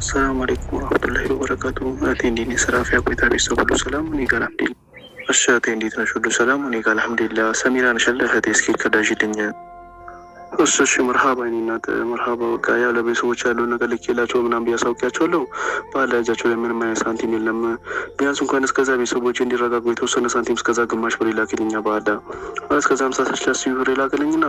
السلام عليكم ورحمة الله وبركاته. أتنديني سرافي أكوي تابي سبلو سلام وني قال الحمد لله. أتندي تنشد سلام وني قال الحمد لله. سميرا نشله هتسكيل كداجي الدنيا. እሺ መርሃባ እናት መርሃባ በቃ ያለ ቤተሰቦች ያለው ነገር ልኬላቸው ምናምን ቢያሳውቂያቸዋለሁ። ባላጃቸው ላይ ምንም አይነት ሳንቲም የለም። ቢያንስ እንኳን እስከዛ ቤተሰቦች እንዲረጋጉ የተወሰነ ሳንቲም እስከዛ ግማሽ ብር ይላክልኛ ባዳ እስከዛ 50 ብር ይላክልኝና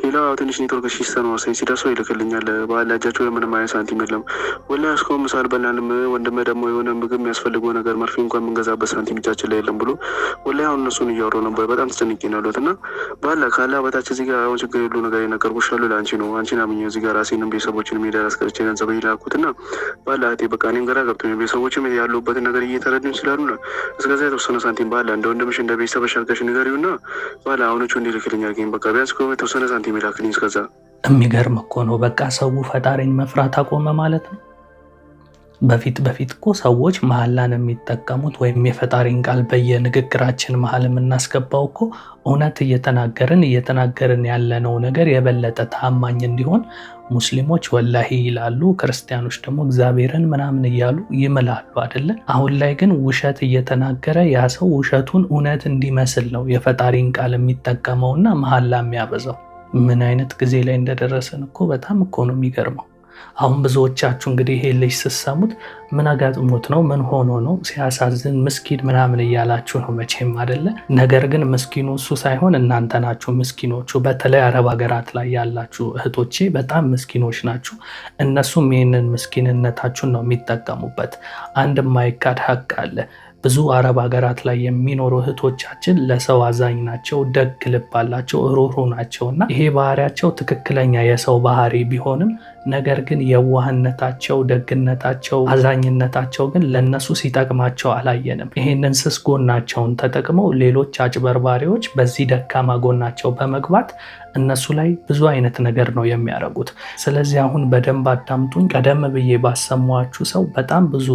ሌላ ትንሽ ኔትወርክ ሲስተም ወሰኝ ሲደርሰው ይልክልኛል። ባላጃቸው ላይ ምንም አይነት ሳንቲም የለም። ወላሂ እስካሁን ምሳ አልበላንም። ወንድሜ ደግሞ የሆነ ምግብ የሚያስፈልገው ነገር መርፌ እንኳን የምንገዛበት ሳንቲም እጃችን ላይ የለም ብሎ ወላሂ አሁን እነሱን እያወራሁ ነበር። በጣም ተጨንቄ ነው ያለሁት እና ባላ ካላ በታች እዚህ ጋር አሁን ችግር የለው ነገር ይነገርኩሻል ለአንቺ ነው። አንቺን አምኜ እዚህ ጋር ራሴንም ቤተሰቦችንም ሜዳ አስቀርቼ ገንዘብ ይላኩትና ባላ እህቴ በቃ እኔም ግራ ገብቶኝ ቤተሰቦችም ያሉበትን ነገር እየተረዱኝ ስላሉ ነው። እስከዛ የተወሰነ ሳንቲም ባላ እንደ ወንድምሽ እንደ ቤተሰብሽ አድርገሽ ንገሪውና ባላ አሁኖቹ እንዲልክልኝ አድርገኝ። በቃ ቢያንስ ከሆነ የተወሰነ ሳንቲም ይላክልኝ እስከዛ። የሚገርም እኮ ነው። በቃ ሰው ፈጣሪን መፍራት አቆመ ማለት ነው። በፊት እኮ ሰዎች መሐላን የሚጠቀሙት ወይም የፈጣሪን ቃል በየንግግራችን መሀል የምናስገባው እኮ እውነት እየተናገርን ያለነው ነገር የበለጠ ታማኝ እንዲሆን ሙስሊሞች ወላሂ ይላሉ፣ ክርስቲያኖች ደግሞ እግዚአብሔርን ምናምን እያሉ ይምላሉ አይደለ? አሁን ላይ ግን ውሸት እየተናገረ ያ ሰው ውሸቱን እውነት እንዲመስል ነው የፈጣሪን ቃል የሚጠቀመውና መሐላ የሚያበዛው። ምን አይነት ጊዜ ላይ እንደደረሰን እኮ በጣም እኮ ነው የሚገርመው። አሁን ብዙዎቻችሁ እንግዲህ ይሄ ልጅ ስትሰሙት ምን አጋጥሞት ነው ምን ሆኖ ነው ሲያሳዝን ምስኪን ምናምን እያላችሁ ነው መቼም አይደለ? ነገር ግን ምስኪኑ እሱ ሳይሆን እናንተ ናችሁ ምስኪኖቹ። በተለይ አረብ ሀገራት ላይ ያላችሁ እህቶቼ በጣም ምስኪኖች ናችሁ። እነሱም ይህንን ምስኪንነታችሁን ነው የሚጠቀሙበት። አንድ የማይካድ ሀቅ አለ። ብዙ አረብ ሀገራት ላይ የሚኖሩ እህቶቻችን ለሰው አዛኝ ናቸው፣ ደግ ልብ አላቸው፣ ሩህሩህ ናቸው እና ይሄ ባህሪያቸው ትክክለኛ የሰው ባህሪ ቢሆንም ነገር ግን የዋህነታቸው፣ ደግነታቸው፣ አዛኝነታቸው ግን ለነሱ ሲጠቅማቸው አላየንም። ይሄንን ስስ ጎናቸውን ተጠቅመው ሌሎች አጭበርባሪዎች በዚህ ደካማ ጎናቸው በመግባት እነሱ ላይ ብዙ አይነት ነገር ነው የሚያደርጉት። ስለዚህ አሁን በደንብ አዳምጡኝ። ቀደም ብዬ ባሰማችሁ ሰው በጣም ብዙ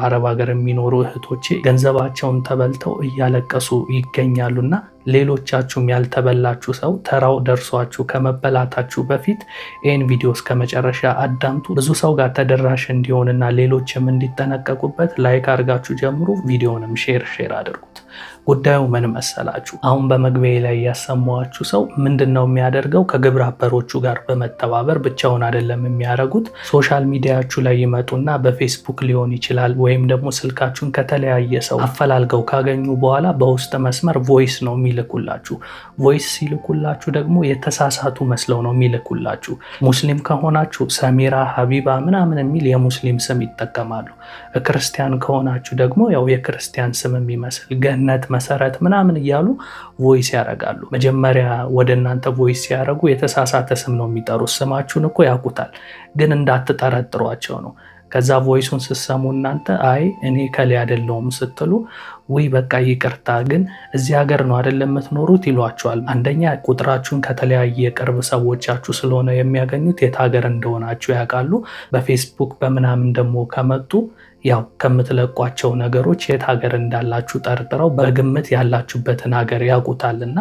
አረብ ሀገር የሚኖሩ እህቶቼ ገንዘባቸውን ተበልተው እያለቀሱ ይገኛሉና ሌሎቻችሁም ያልተበላችሁ ሰው ተራው ደርሷችሁ ከመበላታችሁ በፊት ይህን ቪዲዮ እስከ መጨረሻ አዳምጡ። ብዙ ሰው ጋር ተደራሽ እንዲሆንና ሌሎችም እንዲጠነቀቁበት ላይክ አድርጋችሁ ጀምሩ። ቪዲዮንም ሼር አድርጉት። ጉዳዩ ምን መሰላችሁ? አሁን በመግቢያ ላይ ያሰማኋችሁ ሰው ምንድነው የሚያደርገው? ከግብረ አበሮቹ ጋር በመተባበር ብቻውን አይደለም የሚያደርጉት። ሶሻል ሚዲያችሁ ላይ ይመጡና በፌስቡክ ሊሆን ይችላል ወይም ደግሞ ስልካችሁን ከተለያየ ሰው አፈላልገው ካገኙ በኋላ በውስጥ መስመር ቮይስ ነው የሚልኩላችሁ። ቮይስ ሲልኩላችሁ ደግሞ የተሳሳቱ መስለው ነው የሚልኩላችሁ። ሙስሊም ከሆናችሁ ሰሚራ፣ ሀቢባ ምናምን የሚል የሙስሊም ስም ይጠቀማሉ። ክርስቲያን ከሆናችሁ ደግሞ ያው የክርስቲያን ስም የሚመስል ገነት፣ መሰረት ምናምን እያሉ ቮይስ ያደርጋሉ። መጀመሪያ ወደ እናንተ ቮይስ ሲያደርጉ የተሳሳተ ስም ነው የሚጠሩት። ስማችሁን እኮ ያውቁታል፣ ግን እንዳትጠረጥሯቸው ነው። ከዛ ቮይሱን ስትሰሙ እናንተ አይ እኔ ከሌ አይደለሁም ስትሉ ወይ በቃ ይቅርታ ግን እዚህ ሀገር ነው አይደለም የምትኖሩት ይሏቸዋል። አንደኛ ቁጥራችሁን ከተለያየ ቅርብ ሰዎቻችሁ ስለሆነ የሚያገኙት የት ሀገር እንደሆናችሁ ያውቃሉ። በፌስቡክ በምናምን ደግሞ ከመጡ ያው ከምትለቋቸው ነገሮች የት ሀገር እንዳላችሁ ጠርጥረው በግምት ያላችሁበትን ሀገር ያውቁታልና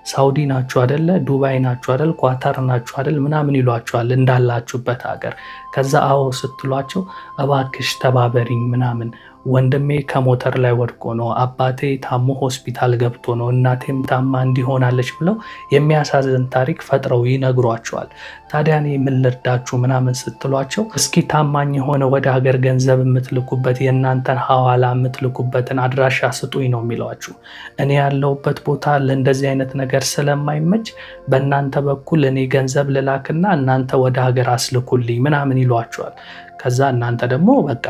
ሳውዲ ናችሁ አይደለ፣ ዱባይ ናችሁ አይደል፣ ኳታር ናችሁ አይደል ምናምን ይሏቸዋል እንዳላችሁበት ሀገር። ከዛ አዎ ስትሏቸው እባክሽ ተባበሪኝ ምናምን ወንድሜ ከሞተር ላይ ወድቆ ነው፣ አባቴ ታሞ ሆስፒታል ገብቶ ነው፣ እናቴም ታማ እንዲሆናለች ብለው የሚያሳዝን ታሪክ ፈጥረው ይነግሯቸዋል። ታዲያ እኔ ምን ልርዳችሁ ምናምን ስትሏቸው እስኪ ታማኝ የሆነ ወደ ሀገር ገንዘብ የምትልኩበት የእናንተን ሐዋላ የምትልኩበትን አድራሻ ስጡኝ ነው የሚሏችሁ። እኔ ያለሁበት ቦታ ለእንደዚህ አይነት ነገር ስለማይመች በእናንተ በኩል እኔ ገንዘብ ልላክና እናንተ ወደ ሀገር አስልኩልኝ ምናምን ይሏቸዋል። ከዛ እናንተ ደግሞ በቃ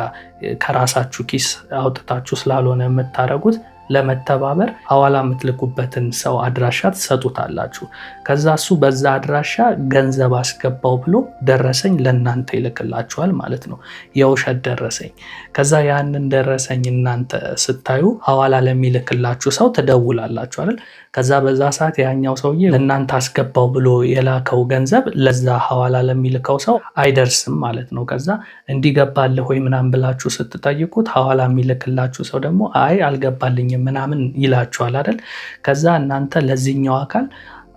ከራሳችሁ ኪስ አውጥታችሁ ስላልሆነ የምታደርጉት ለመተባበር ሐዋላ የምትልኩበትን ሰው አድራሻ ትሰጡታላችሁ። ከዛ እሱ በዛ አድራሻ ገንዘብ አስገባው ብሎ ደረሰኝ ለእናንተ ይልክላችኋል ማለት ነው፣ የውሸት ደረሰኝ። ከዛ ያንን ደረሰኝ እናንተ ስታዩ ሐዋላ ለሚልክላችሁ ሰው ትደውላላችሁ አይደል? ከዛ በዛ ሰዓት ያኛው ሰውዬ ለእናንተ አስገባው ብሎ የላከው ገንዘብ ለዛ ሐዋላ ለሚልከው ሰው አይደርስም ማለት ነው። ከዛ እንዲገባልህ ወይ ምናምን ብላችሁ ስትጠይቁት ሐዋላ የሚልክላችሁ ሰው ደግሞ አይ አልገባልኝም ምናምን ይላችኋል አይደል? ከዛ እናንተ ለዚህኛው አካል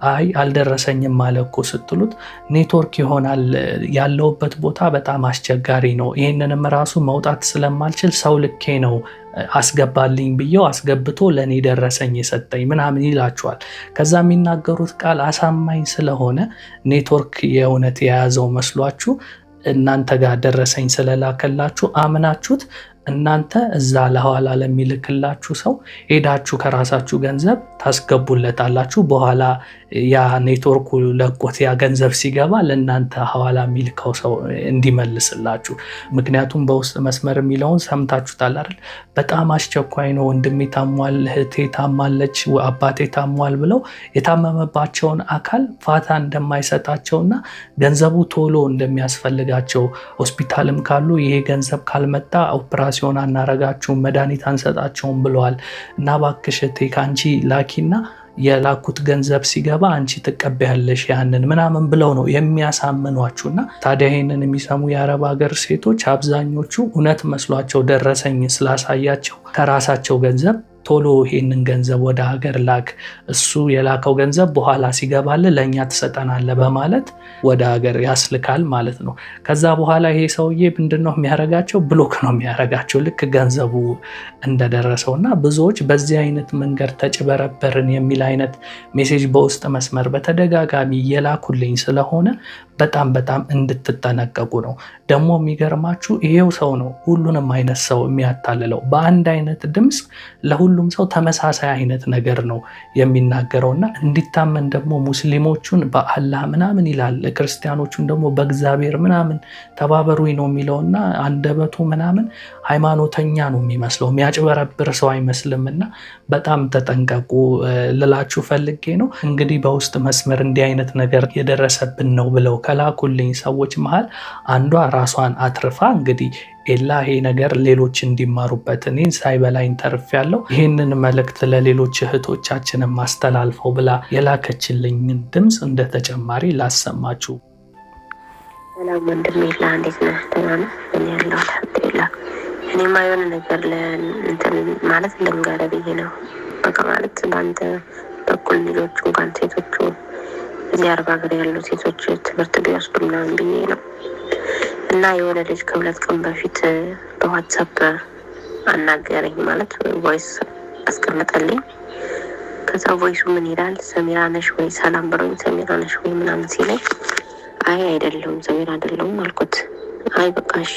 አይ አልደረሰኝም ማለኮ ስትሉት ኔትወርክ ይሆናል ያለውበት ቦታ በጣም አስቸጋሪ ነው፣ ይህንንም ራሱ መውጣት ስለማልችል ሰው ልኬ ነው አስገባልኝ ብየው አስገብቶ ለእኔ ደረሰኝ የሰጠኝ ምናምን ይላችኋል። ከዛ የሚናገሩት ቃል አሳማኝ ስለሆነ ኔትወርክ የእውነት የያዘው መስሏችሁ እናንተ ጋር ደረሰኝ ስለላከላችሁ አምናችሁት እናንተ እዛ ለኋላ ለሚልክላችሁ ሰው ሄዳችሁ ከራሳችሁ ገንዘብ ታስገቡለታላችሁ። በኋላ ያ ኔትወርኩ ለቆት ያ ገንዘብ ሲገባ ለእናንተ ሐዋላ የሚልከው ሰው እንዲመልስላችሁ። ምክንያቱም በውስጥ መስመር የሚለውን ሰምታችሁታል አይደል? በጣም አስቸኳይ ነው፣ ወንድሜ ታሟል፣ እህቴ ታማለች፣ አባቴ ታሟል ብለው የታመመባቸውን አካል ፋታ እንደማይሰጣቸውና ገንዘቡ ቶሎ እንደሚያስፈልጋቸው፣ ሆስፒታልም ካሉ ይሄ ገንዘብ ካልመጣ ኦፕራሲዮን አናረጋችሁም፣ መድኃኒት አንሰጣቸውም ብለዋል እና እባክሽ እህቴ ከአንቺ ላኪና የላኩት ገንዘብ ሲገባ አንቺ ትቀበያለሽ ያንን ምናምን ብለው ነው የሚያሳምኗችሁና ታዲያ ይህንን የሚሰሙ የአረብ ሀገር ሴቶች አብዛኞቹ እውነት መስሏቸው ደረሰኝ ስላሳያቸው ከራሳቸው ገንዘብ ቶሎ ይሄንን ገንዘብ ወደ ሀገር ላክ፣ እሱ የላከው ገንዘብ በኋላ ሲገባል ለእኛ ትሰጠናለ በማለት ወደ ሀገር ያስልካል ማለት ነው። ከዛ በኋላ ይሄ ሰውዬ ምንድነው የሚያረጋቸው? ብሎክ ነው የሚያረጋቸው ልክ ገንዘቡ እንደደረሰው እና ብዙዎች በዚህ አይነት መንገድ ተጭበረበርን የሚል አይነት ሜሴጅ በውስጥ መስመር በተደጋጋሚ እየላኩልኝ ስለሆነ በጣም በጣም እንድትጠነቀቁ ነው። ደግሞ የሚገርማችሁ ይሄው ሰው ነው ሁሉንም አይነት ሰው የሚያታልለው። በአንድ አይነት ድምፅ ለሁሉም ሰው ተመሳሳይ አይነት ነገር ነው የሚናገረው እና እንዲታመን ደግሞ ሙስሊሞቹን በአላህ ምናምን ይላል፣ ክርስቲያኖቹን ደግሞ በእግዚአብሔር ምናምን ተባበሩኝ ነው የሚለውና አንደበቱ ምናምን ሃይማኖተኛ ነው የሚመስለው፣ የሚያጭበረብር ሰው አይመስልም። እና በጣም ተጠንቀቁ ልላችሁ ፈልጌ ነው። እንግዲህ በውስጥ መስመር እንዲህ አይነት ነገር የደረሰብን ነው ብለው ከላኩልኝ ሰዎች መሃል አንዷ ራሷን አትርፋ እንግዲህ ኤላ ይሄ ነገር ሌሎች እንዲማሩበት እኔን ሳይበላኝ ተርፍ ያለው ይህንን መልእክት ለሌሎች እህቶቻችንን ማስተላልፈው ብላ የላከችልኝን ድምፅ እንደ ተጨማሪ ላሰማችሁ። ሰላም ወንድሜ ኤላ፣ እንዴት ነህ? ደህና ነህ? እኔ ያለው አልሐምዱሊላህ። እኔማ የሆነ ነገር እንትን ማለት ልንገርህ ብዬ ነው። በቃ ማለት በአንተ በኩል ልጆቹ እንኳን ሴቶቹ እዚህ አረብ ሀገር ያሉ ሴቶች ትምህርት ቢወስዱ ምናምን ብዬ ነው። እና የሆነ ልጅ ከ2 ቀን በፊት በዋትሳፕ አናገረኝ፣ ማለት ቮይስ አስቀምጠልኝ። ከዛ ቮይሱ ምን ይላል? ሰሚራ ነሽ ወይ ሰላም ብሎኝ ሰሚራ ነሽ ወይ ምናምን ሲለኝ አይ አይደለሁም ሰሚራ አይደለሁም አልኩት። አይ በቃ እሺ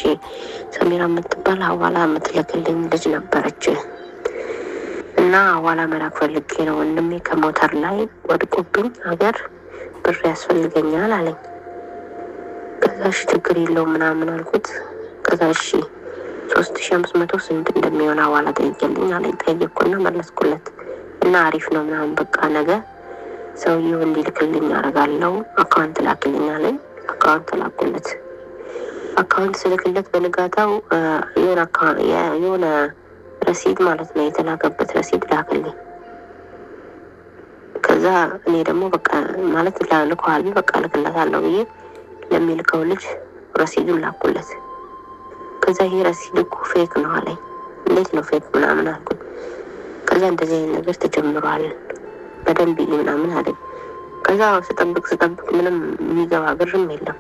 ሰሚራ የምትባል ሐዋላ የምትልክልኝ ልጅ ነበረች እና ሐዋላ መላክ ፈልጌ ነው፣ ወንድሜ ከሞተር ላይ ወድቆብኝ ሀገር ብር ያስፈልገኛል አለኝ። ከዛ እሺ ችግር የለውም ምናምን አልኩት። ከዛ እሺ 3500 ስንት እንደሚሆን ሐዋላ ጠይቄልኝ አለኝ። ጠየቅኩና መለስኩለት እና አሪፍ ነው ምናምን በቃ ነገ ሰውዬው እንዲልክልኝ አደርጋለሁ አካውንት ላክልኝ አለኝ። አካውንት ላኩለት። አካውንት ስልክለት በንጋታው የሆነ ረሲድ ማለት ነው የተላከበት ረሲድ ላክልኝ። ከዛ እኔ ደግሞ በቃ ማለት ልከዋል በቃ ልክለታለሁ ብዬ ለሚልከው ልጅ ረሲዱን ላኩለት። ከዛ ይሄ ረሲድ እኮ ፌክ ነው አለኝ። እንዴት ነው ፌክ ምናምን አልኩት። ከዛ እንደዚህ አይነት ነገር ተጀምሯል በደንብ ምናምን አለኝ። ከዛ ስጠብቅ ምንም የሚገባ ብርም የለም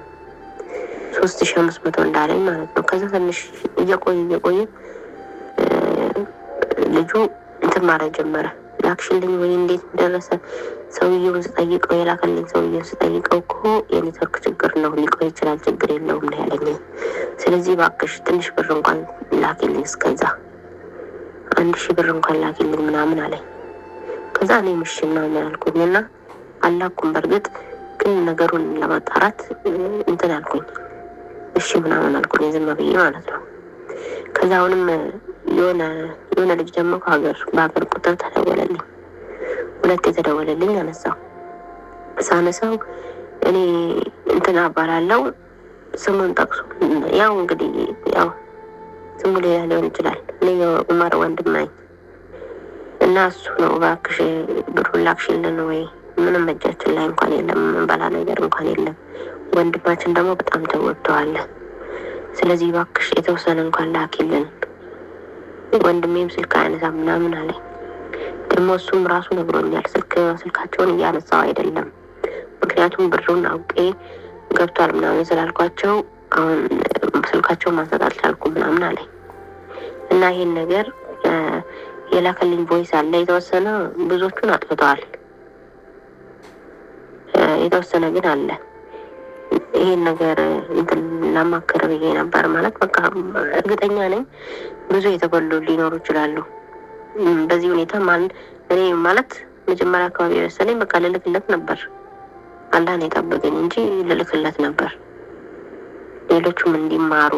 3500 እንዳለኝ ማለት ነው። ከዛ ትንሽ እየቆየ ልጁ እንትን ማለት ጀመረ። ላክሽልኝ ወይ እንዴት እንደደረሰ ሰውዬውን ስጠይቀው የላከልኝ ሰውዬውን ስጠይቀው እኮ የኔትወርክ ችግር ነው ሊቆይ ይችላል ችግር የለውም ነው ያለኝ። ስለዚህ እባክሽ ትንሽ ብር እንኳን ላኪልኝ፣ እስከዛ 1000 ብር እንኳን ላኪልኝ ምናምን አለኝ። ከዛ እኔ ምሽ ምናምን አልኩኝ እና አላኩም። በእርግጥ ግን ነገሩን ለማጣራት እንትን አልኩኝ፣ እሺ ምናምን አልኩኝ ዝም ብዬ ማለት ነው። ከዛ አሁንም የሆነ ልጅ ደግሞ በሀገር ቁጥር ተደወለልኝ። 2 የተደወለልኝ አነሳው። ሳነሳው እኔ እንትን አባላለው ስሙን ጠቅሶ ያው እንግዲህ ያው ስሙ ሌላ ሊሆን ይችላል። እኔ ዑመር ወንድም ነኝ እና እሱ ነው እባክሽ ብሩን ላክሽልን ወይ ምንም እጃችን ላይ እንኳን የለም የምንበላ ነገር እንኳን የለም። ወንድማችን ደግሞ በጣም ተወጥቷል። ስለዚህ እባክሽ የተወሰነ እንኳን ላኪልን። ወንድሜም ስልክ አያነሳም ምናምን አለኝ። ደግሞ እሱም ራሱ ነግሮኛል። ስልካቸውን እያነሳው አይደለም፣ ምክንያቱም ብሩን አውቄ ገብቷል ምናምን ስላልኳቸው አሁን ስልካቸውን ማንሳት አልቻልኩም ምናምን አለኝ። እና ይሄን ነገር የላከልኝ ቮይስ አለ። የተወሰነ ብዙዎቹን አጥፍተዋል፣ የተወሰነ ግን አለ። ይሄን ነገር እንትን ላማከረ ብዬ ነበር። ማለት በቃ እርግጠኛ ነኝ ብዙ የተበሉ ሊኖሩ ይችላሉ በዚህ ሁኔታ። እኔ ማለት መጀመሪያ አካባቢ መሰለኝ በቃ ልልክለት ነበር፣ አላህ ነው የጠበቀኝ እንጂ ልልክለት ነበር ሌሎቹም እንዲማሩ